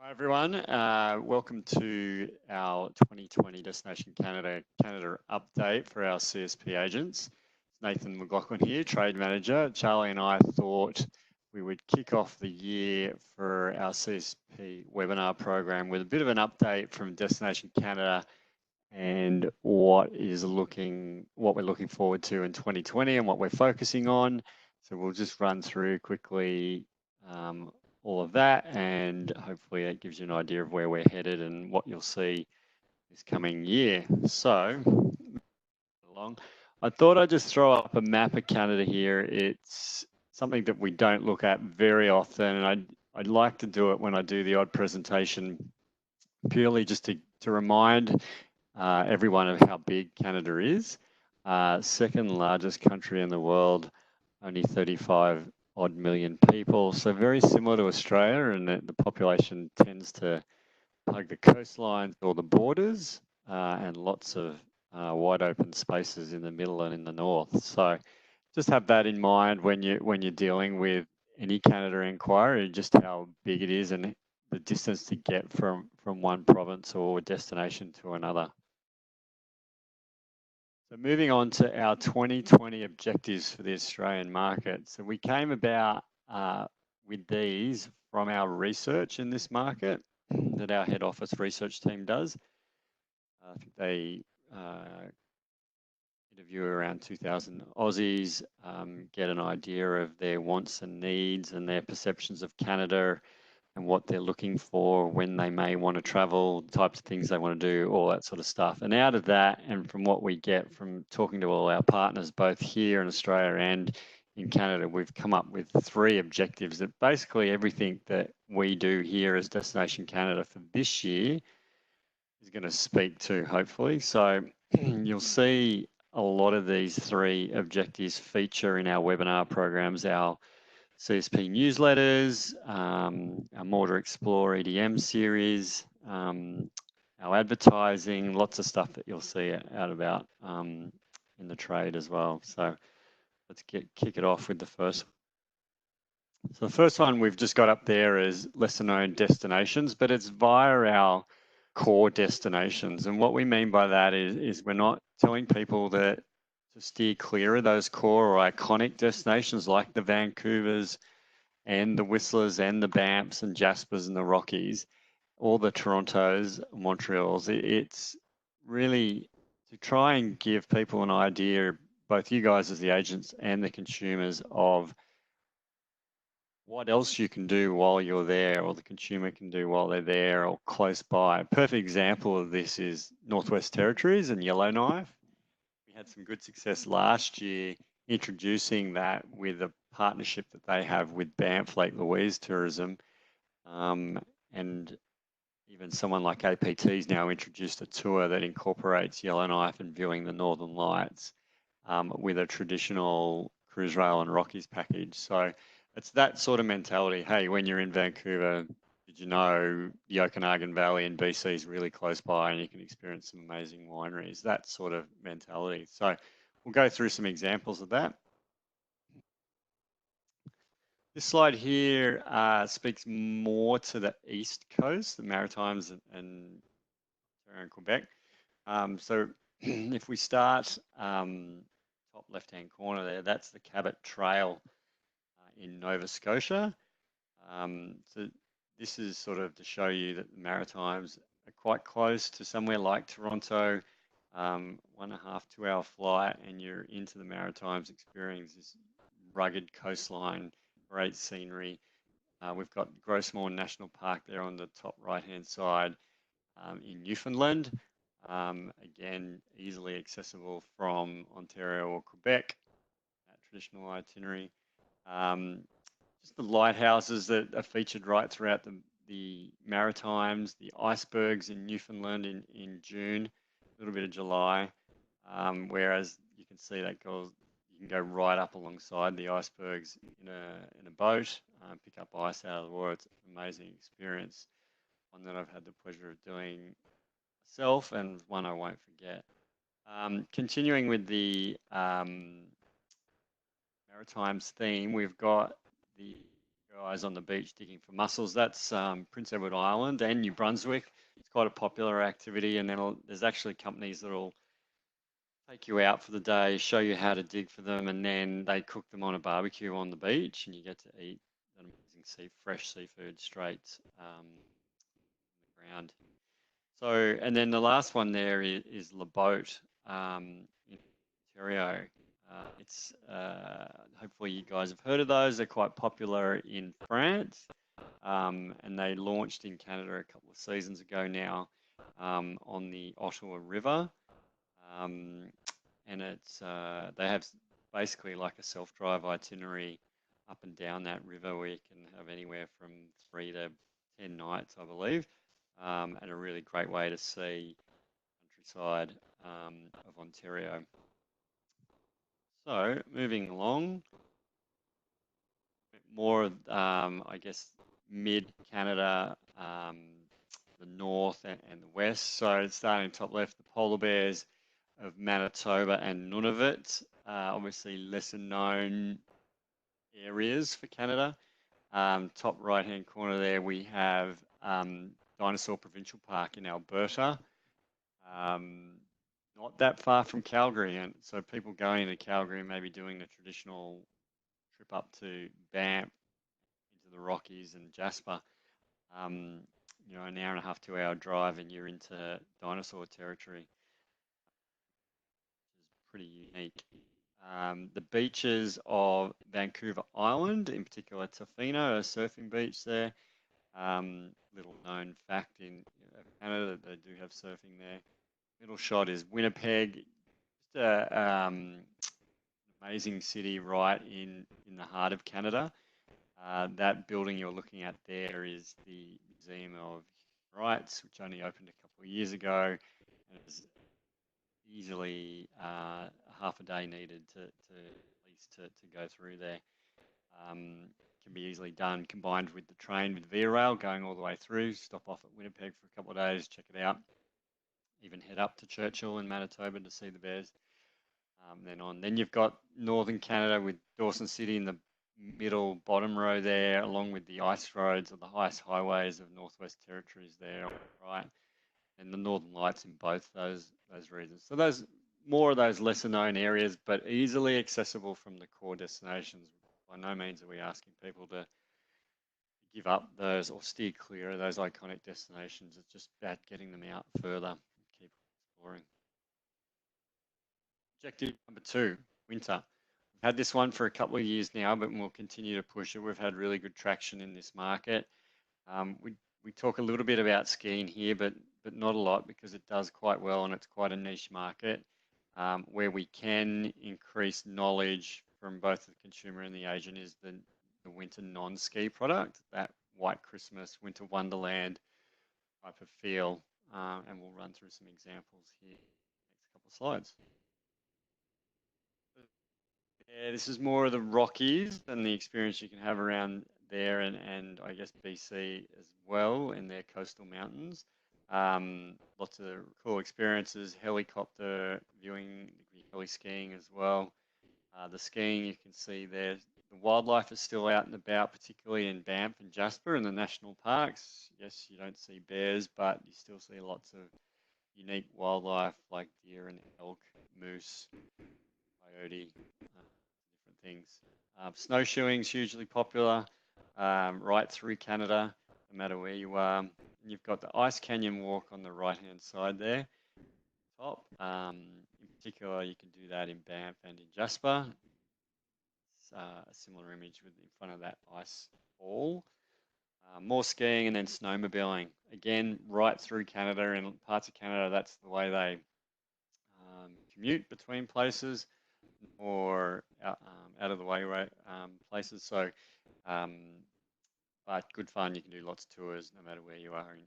Hi everyone, welcome to our 2020 Destination Canada update for our CSP agents. It's Nathan McLaughlin here, Trade Manager. Charlie and I thought we would kick off the year for our CSP webinar program with a bit of an update from Destination Canada and what we're looking forward to in 2020 and what we're focusing on. So we'll just run through quickly all of that, and hopefully it gives you an idea of where we're headed and what you'll see this coming year. So, along, I thought I'd just throw up a map of Canada here. It's something that we don't look at very often, and I'd like to do it when I do the odd presentation, purely just to remind everyone of how big Canada is. Second largest country in the world, only 35 odd million people. So very similar to Australia, and the population tends to hug the coastlines or the borders, and lots of wide open spaces in the middle and in the north. So just have that in mind when you're dealing with any Canada inquiry, just how big it is and the distance to get from one province or destination to another. So moving on to our 2020 objectives for the Australian market. So we came about with these from our research in this market that our head office research team does. I think they interview around 2,000 Aussies, get an idea of their wants and needs and their perceptions of Canada and what they're looking for, when they may want to travel, the types of things they want to do, all that sort of stuff. And out of that, and from what we get from talking to all our partners, both here in Australia and in Canada, we've come up with 3 objectives that basically everything that we do here as Destination Canada for this year is going to speak to, hopefully. So you'll see a lot of these 3 objectives feature in our webinar programs, our CSP newsletters, our More to Explore EDM series, our advertising, lots of stuff that you'll see out about in the trade as well. So let's kick it off with the first. So the first one we've just got up there is lesser known destinations, but it's via our core destinations. And what we mean by that is we're not telling people that to steer clear of those core or iconic destinations like the Vancouvers and the Whistlers and the Banffs and Jaspers and the Rockies, all the Torontos, Montreals. It's really to try and give people an idea, both you guys as the agents and the consumers, of what else you can do while you're there, or the consumer can do while they're there or close by. A perfect example of this is Northwest Territories and Yellowknife. We had some good success last year introducing that with a partnership that they have with Banff Lake Louise Tourism. And even someone like APT's now introduced a tour that incorporates Yellowknife and viewing the Northern Lights with a traditional cruise rail and Rockies package. So it's that sort of mentality. Hey, when you're in Vancouver, did you know the Okanagan Valley in BC is really close by and you can experience some amazing wineries? That sort of mentality. So we'll go through some examples of that. This slide here speaks more to the east coast, the Maritimes and Quebec. So if we start top left-hand corner there, that's the Cabot Trail in Nova Scotia. So this is sort of to show you that the Maritimes are quite close to somewhere like Toronto, 1.5, 2 hour flight, and you're into the Maritimes, experience this rugged coastline, great scenery. We've got Grosmore National Park there on the top right-hand side in Newfoundland. Again, easily accessible from Ontario or Quebec, that traditional itinerary. Just the lighthouses that are featured right throughout the Maritimes, the icebergs in Newfoundland in June, a little bit of July, whereas you can see that you can go right up alongside the icebergs in a boat, pick up ice out of the water. It's an amazing experience, one that I've had the pleasure of doing myself and one I won't forget. Continuing with the Maritimes theme, we've got the guys on the beach digging for mussels. That's Prince Edward Island and New Brunswick. It's quite a popular activity, and then there's actually companies that will take you out for the day, show you how to dig for them, and then they cook them on a barbecue on the beach, and you get to eat that amazing fresh seafood straight on the ground. So, and then the last one there is La Botte in Ontario. It's hopefully you guys have heard of those. They're quite popular in France, and they launched in Canada a couple of seasons ago now on the Ottawa River. Um, and it's they have basically like a self-drive itinerary up and down that river where you can have anywhere from 3 to 10 nights, I believe, and a really great way to see countryside of Ontario. So moving along, more I guess mid Canada, the north and the west. So starting top left, the polar bears of Manitoba and Nunavut, obviously lesser known areas for Canada. Top right hand corner there, we have Dinosaur Provincial Park in Alberta. Not that far from Calgary, and so people going to Calgary may be doing the traditional trip up to Banff into the Rockies and Jasper. Um, an hour and a half, 2 hour drive, and you're into dinosaur territory, which is pretty unique. The beaches of Vancouver Island, in particular Tofino, a surfing beach there. Little known fact in Canada that they do have surfing there. Middle shot is Winnipeg, just a amazing city right in the heart of Canada. That building you're looking at there is the Museum of Human Rights, which only opened a couple of years ago, and it's easily half a day needed to at least to go through there. Can be easily done combined with the train with Via Rail going all the way through. Stop off at Winnipeg for a couple of days, check it out. Even head up to Churchill in Manitoba to see the bears. Then you've got northern Canada with Dawson City in the middle bottom row there, along with the ice roads or the ice highways of Northwest Territories there, right? And the Northern Lights in both those regions. So those more of those lesser known areas, but easily accessible from the core destinations. By no means are we asking people to give up those or steer clear of those iconic destinations. It's just about getting them out further, keep exploring. Objective number 2, winter. We've had this one for a couple of years now, but we'll continue to push it. We've had really good traction in this market. We talk a little bit about skiing here, but not a lot because it does quite well and it's quite a niche market where we can increase knowledge from both the consumer and the agent is the winter non-ski product, that White Christmas, Winter Wonderland type of feel. And we'll run through some examples here next couple of slides. Yeah, this is more of the Rockies and the experience you can have around there and I guess BC as well in their coastal mountains. Lots of cool experiences, helicopter viewing, heli skiing as well. The skiing you can see there, the wildlife is still out and about, particularly in Banff and Jasper in the national parks. Yes, you don't see bears, but you still see lots of unique wildlife like deer and elk, moose, coyote, different things. Snowshoeing is hugely popular right through Canada, no matter where you are. And you've got the Ice Canyon Walk on the right-hand side there. Top. In particular, you can do that in Banff and in Jasper. It's a similar image in front of that ice fall. More skiing and then snowmobiling. Again, right through Canada and parts of Canada, that's the way they commute between places or out of the way places. So, but good fun. You can do lots of tours no matter where you are.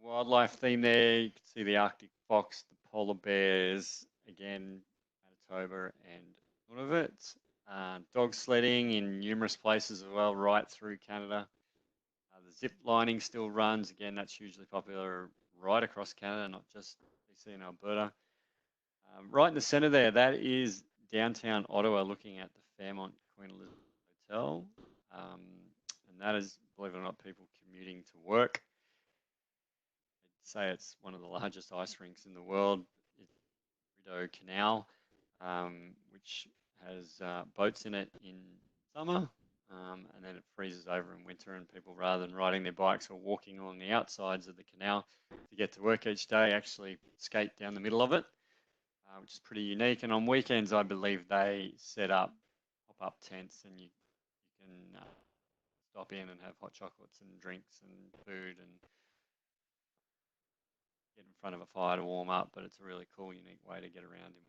Wildlife theme there. You can see the Arctic fox, the polar bears, again, Manitoba and Nunavut. Dog sledding in numerous places as well, right through Canada. The zip lining still runs. Again, that's hugely popular right across Canada, not just BC and Alberta. Right in the center there, that is downtown Ottawa looking at the Fairmont Queen Elizabeth Hotel. And that is, believe it or not, people commuting to work. I'd say it's one of the largest ice rinks in the world. It's Rideau Canal, which has boats in it in summer, and then it freezes over in winter, and people, rather than riding their bikes or walking along the outsides of the canal to get to work each day, actually skate down the middle of it, which is pretty unique. And on weekends, I believe they set up pop-up tents, and you can stop in and have hot chocolates and drinks and food and get in front of a fire to warm up. But it's a really cool, unique way to get around him.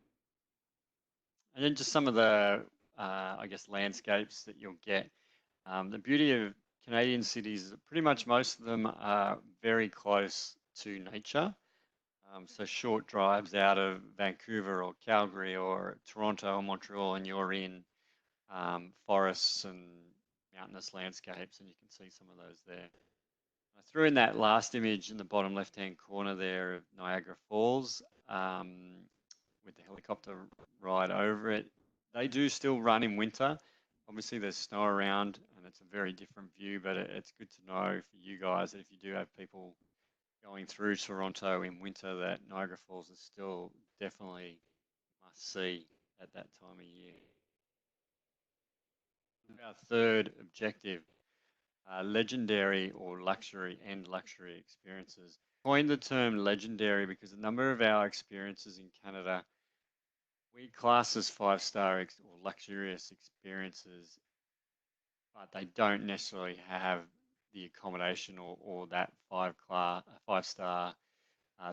And then just some of the, I guess, landscapes that you'll get. The beauty of Canadian cities is pretty much most of them are very close to nature. So short drives out of Vancouver or Calgary or Toronto or Montreal, and you're in forests and mountainous landscapes, and you can see some of those there. I threw in that last image in the bottom left-hand corner there of Niagara Falls with the helicopter ride over it. They do still run in winter. Obviously, there's snow around, and it's a very different view, but it's good to know for you guys that if you do have people going through Toronto in winter, that Niagara Falls is still definitely must see at that time of year. Our third objective, legendary or luxury and luxury experiences. I coined the term legendary because a number of our experiences in Canada, we class as 5-star or luxurious experiences, but they don't necessarily have the accommodation or that 5-star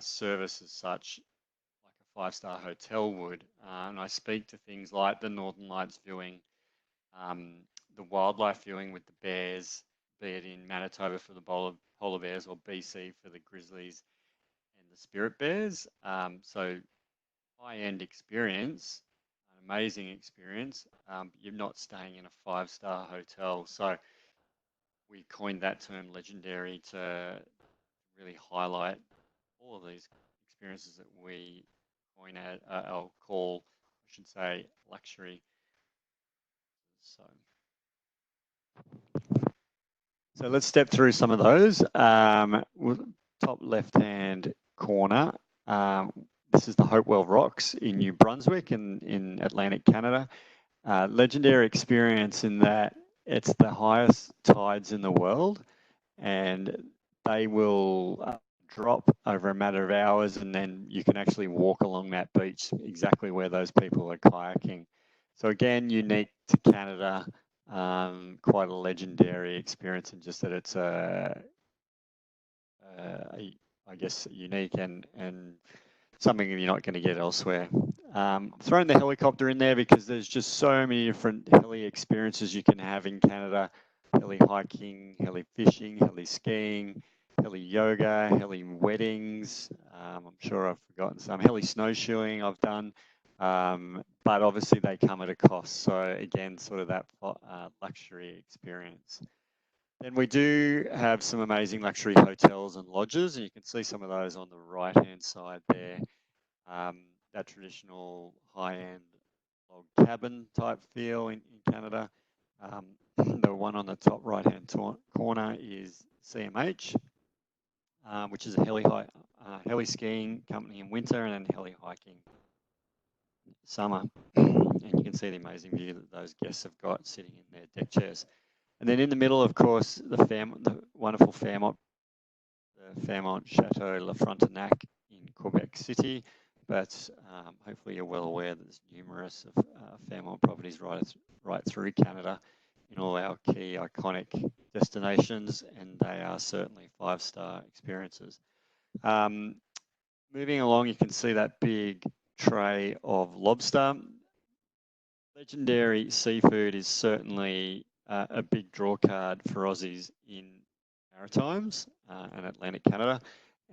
service as such, like a 5-star hotel would. And I speak to things like the Northern Lights viewing, the wildlife viewing with the bears, be it in Manitoba for the polar bears or BC for the grizzlies and the spirit bears. So high-end experience, an amazing experience. You're not staying in a 5-star hotel. So we coined that term legendary to really highlight all of these experiences that we coin or call, I should say, luxury. So let's step through some of those. Top left-hand corner. This is the Hopewell Rocks in New Brunswick in Atlantic Canada. Legendary experience in that it's the highest tides in the world, and they will drop over a matter of hours, and then you can actually walk along that beach exactly where those people are kayaking. So again, unique to Canada, quite a legendary experience, and just that it's I guess unique and something you're not going to get elsewhere. Throwing the helicopter in there because there's just so many different heli experiences you can have in Canada. Heli hiking, heli fishing, heli skiing, heli yoga, heli weddings. I'm sure I've forgotten some. Heli snowshoeing I've done. But obviously they come at a cost. So again, sort of that luxury experience. Then we do have some amazing luxury hotels and lodges, and you can see some of those on the right-hand side there. That traditional high-end log cabin type feel in Canada. The one on the top right-hand corner is CMH, which is a heli skiing company in winter and then heli hiking summer. And you can see the amazing view that those guests have got sitting in their deck chairs. And then in the middle, of course, the wonderful Fairmont, the Fairmont Chateau La Frontenac in Quebec City. But hopefully you're well aware that there's numerous of Fairmont properties right through Canada in all our key iconic destinations, and they are certainly 5-star experiences. Moving along, you can see that big tray of lobster. Legendary seafood is certainly a big draw card for Aussies in Maritimes and Atlantic Canada,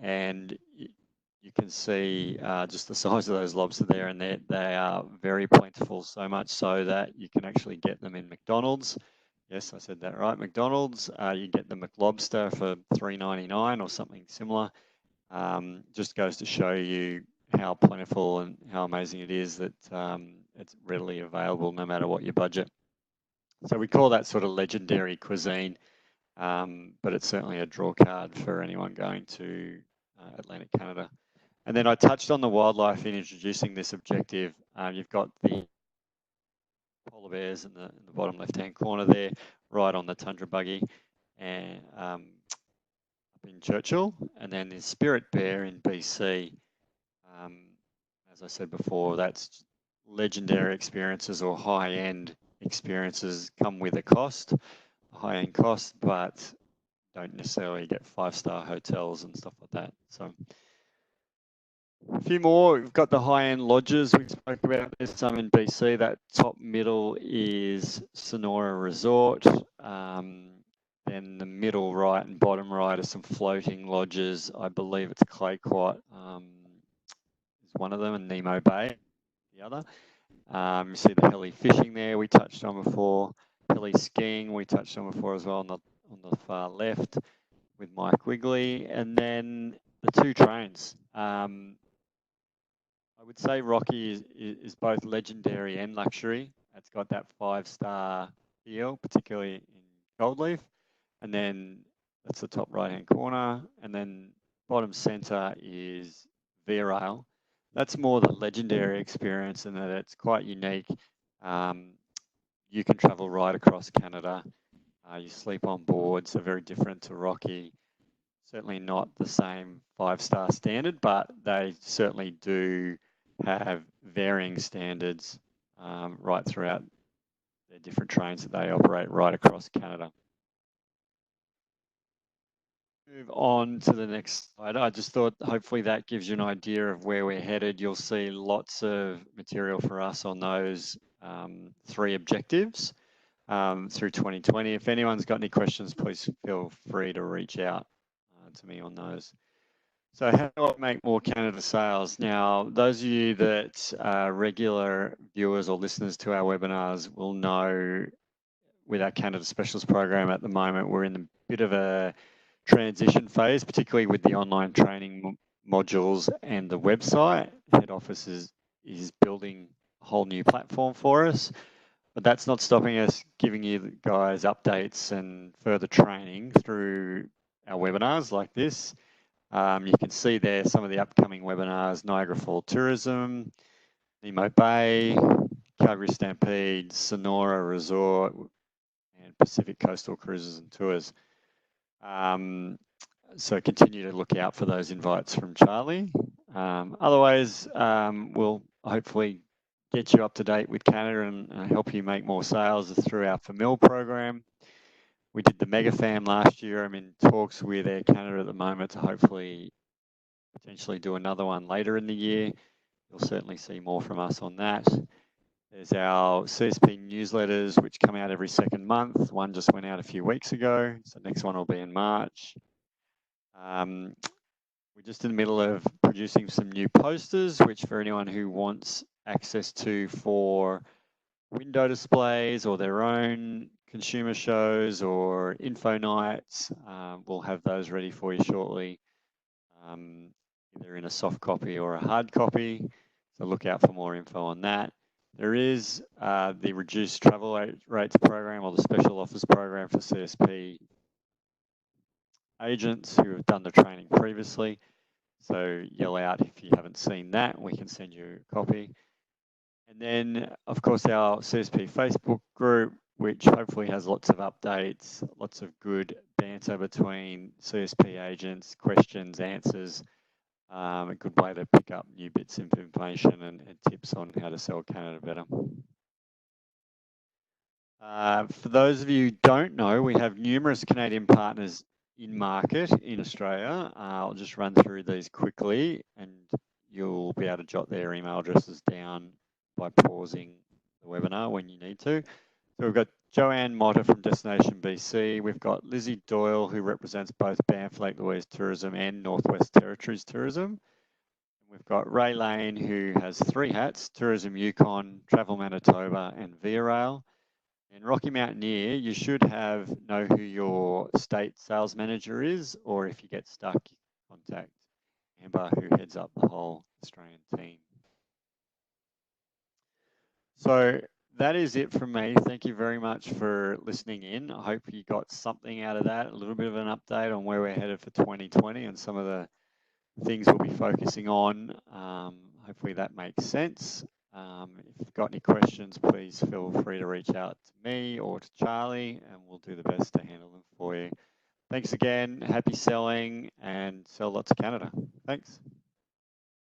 and you can see just the size of those lobster there, and they are very plentiful, so much so that you can actually get them in McDonald's. Yes, I said that right, McDonald's. You get the McLobster for $3.99 or something similar. Just goes to show you how plentiful and how amazing it is that it's readily available no matter what your budget. So we call that sort of legendary cuisine, but it's certainly a draw card for anyone going to Atlantic Canada. And then I touched on the wildlife in introducing this objective. You've got the polar bears in the bottom left-hand corner there, right on the tundra buggy, and up in Churchill, and then the spirit bear in BC. Um, as I said before, that's legendary experiences or high-end experiences come with a cost, high-end cost, but don't necessarily get five-star hotels and stuff like that. So a few more. We've got the high-end lodges we spoke about. There's some in BC. That top middle is Sonora Resort. Then the middle right and bottom right are some floating lodges. I believe it's Clayquot is one of them, and Nemo Bay the other. You see the heli fishing there we touched on before. Heli skiing we touched on before as well on the far left with Mike Wigley. And then the two trains. I would say Rocky is both legendary and luxury. It's got that five-star feel, particularly in Goldleaf. And then that's the top right-hand corner. And then bottom center is V-Rail. That's more the legendary experience in that it's quite unique. You can travel right across Canada. You sleep on board, so very different to Rocky. Certainly not the same five-star standard, but they certainly do have varying standards right throughout their different trains that they operate right across Canada. Move on to the next slide. I just thought hopefully that gives you an idea of where we're headed. You'll see lots of material for us on those three objectives through 2020. If anyone's got any questions, please feel free to reach out to me on those. So how do I make more Canada sales? Now, those of you that are regular viewers or listeners to our webinars will know with our Canada Specialist Program at the moment, we're in a bit of a transition phase, particularly with the online training modules and the website. Head office is building a whole new platform for us, but that's not stopping us giving you guys updates and further training through our webinars like this. You can see there some of the upcoming webinars: Niagara Falls Tourism, Nemo Bay, Calgary Stampede, Sonora Resort, and Pacific Coastal Cruises and Tours. So continue to look out for those invites from Charlie. Otherwise, we'll hopefully get you up to date with Canada and help you make more sales through our Famil program. We did the Mega Fam last year. I'm in talks with Air Canada at the moment to hopefully potentially do another one later in the year. You'll certainly see more from us on that. There's our CSP newsletters, which come out every second month. One just went out a few weeks ago, so next one will be in March. We're just in the middle of producing some new posters, which for anyone who wants access to for window displays or their own consumer shows or info nights, we'll have those ready for you shortly, either in a soft copy or a hard copy. So look out for more info on that. There is the reduced travel rates program or the special offers program for CSP agents who have done the training previously. So yell out if you haven't seen that, we can send you a copy. And then, of course, our CSP Facebook group, which hopefully has lots of updates, lots of good banter between CSP agents, questions, answers, a good way to pick up new bits of information and tips on how to sell Canada better. For those of you who don't know, we have numerous Canadian partners in market in Australia. I'll just run through these quickly and you'll be able to jot their email addresses down by pausing the webinar when you need to. So we've got Joanne Motta from Destination BC. We've got Lizzie Doyle, who represents both Banff Lake Louise Tourism and Northwest Territories Tourism. We've got Ray Lane, who has three hats: Tourism Yukon, Travel Manitoba, and V-Rail. In Rocky Mountaineer, you should know who your state sales manager is, or if you get stuck, contact Amber, who heads up the whole Australian team. So that is it from me. Thank you very much for listening in. I hope you got something out of that, a little bit of an update on where we're headed for 2020 and some of the things we'll be focusing on. Hopefully that makes sense. If you've got any questions, please feel free to reach out to me or to Charlie, and we'll do the best to handle them for you. Thanks again. Happy selling and sell lots of Canada. Thanks.